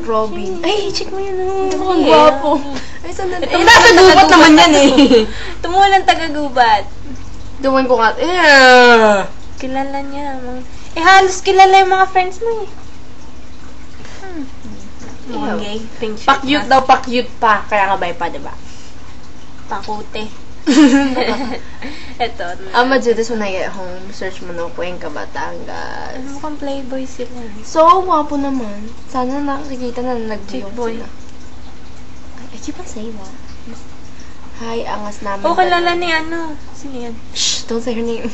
Robin. Ay, check mo yun. Ang gwapo. Ay, sandali. Ay, nasa gubat naman yan eh. Tumulang taga-gubat. Duman ko nga. Kilala niya. Halos kilala yung mga friends mo eh. Mukhang gay. Pink shirt Pa-cute daw, pa-cute pa. Kaya nga bay pa, diba? Pakute. Ito. Judas, when I get home, search mo na Cuenca, Batangas. Mukhang playboy sila. So, wapo naman. Sana nakikita na nag-view Chick boy. sila. I keep on saying that. Hi, angas namin. Kilala ni ano. Sino yan? Shh, don't say her name.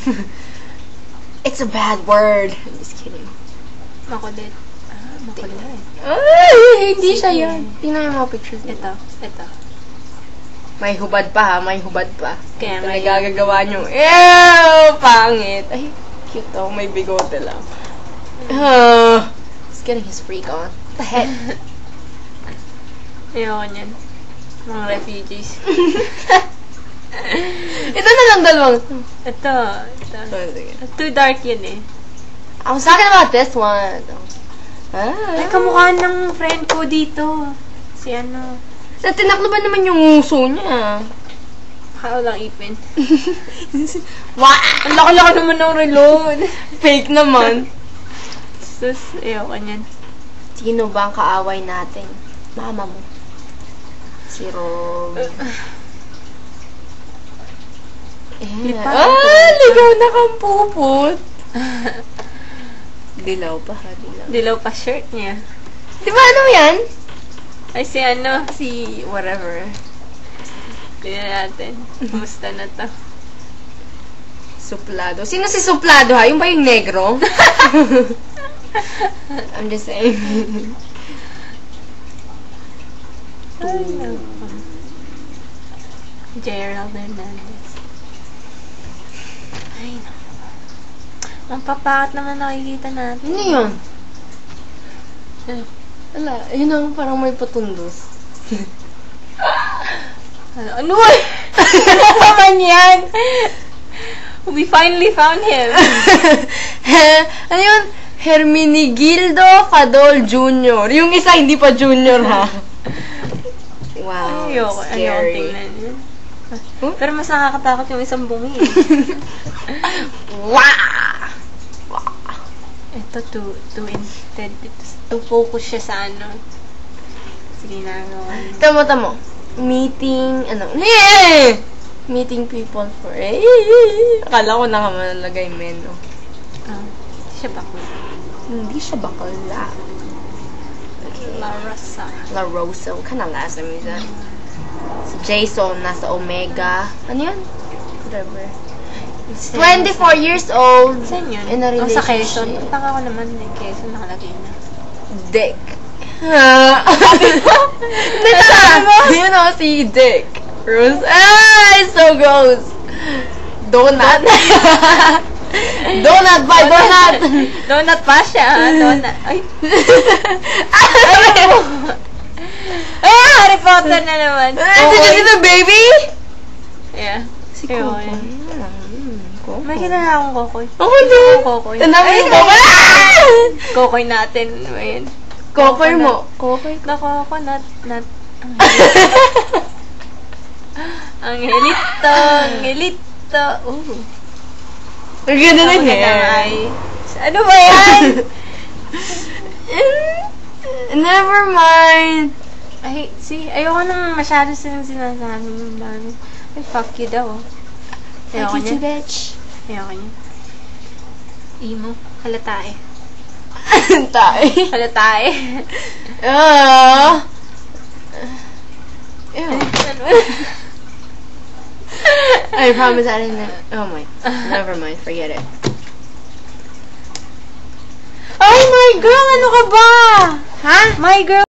It's a bad word. I'm just kidding. Makulit. Makulit. Ay, hindi siya yan. Tingnan yung mga pictures nito. Ito. May hubad pa ha, may hubad pa. Kaya may may gagagawa nyo. Ew! Pangit. Ay, cute oh. May bigote lang. He's getting his freak on. What the heck? Ayoko niyan. Mga refugees. Ito na lang dalawang. Ito. Sige. Too dark yun eh. I was talking about this one. Ay, kamukha ng friend ko dito. Si ano. Sa tinaklo ba naman yung uso niya? Walang ipin. Wow! Ang laki-laki naman ng reload. Fake naman. Sus, ayoko niyan. Sino ba ang kaaway natin? Mama mo. Si Rob. Ligaw na kang pupot. Dilaw pa ha, dilaw. Dilaw pa shirt niya. Di ba ano yan? Ay, si ano? Si whatever. Tignan natin. Kumusta na to? Suplado. Sino si Suplado ha? Yung ba yung negro? I'm just saying. Gerald Hernandez. Ay, no. Ang papakat naman nakikita natin. Ano yun? Wala. Yun ang parang may patundos. Ano? Ano naman yan? We finally found him. Ano yun? Hermenegildo Fadol Jr. Yung isa hindi pa junior ha. Wow. Ayoko tingnan yun. Pero mas nakakatakot yung isang bungi. Wow! Ito, to focus siya sa ano. Sige na, Tamo. Meeting, meeting people for, akala ko nakamalagay menu. Hindi siya bakla. La Rosa. What kind of last name is that? Si Jason, nasa Omega. Ano yun? Whatever. 24 years old. Saan yun? In a relationship. Sa Quezon. Taka ko naman din. Quezon nakalagay na. Dick. You know, si Dick. Rose. It's so gross. Donut. Donut by donut. Donut pa siya. Donut. Ay. Ay, Harry Potter na naman. Did you see the baby? Yeah. Si Kokoy. May kilala akong Kokoy. Ako din. Kokoy. Tanawin ko. Kokoy natin. Ayun. Kokoy mo. Kokoy. Coconut. Angelito. Ang ganda na hair. Ano ba yan? Never mind. Ay, ayoko nang masyado silang sinasabi ng dami. Ay, fuck you daw. Ayoko niya. Bitch. Ayoko niya. Emo. Halatae. Halatae. Ew. I promise I didn't. Oh my. Never mind. Forget it. Ay, my girl! Ano ka ba? Ha? My girl!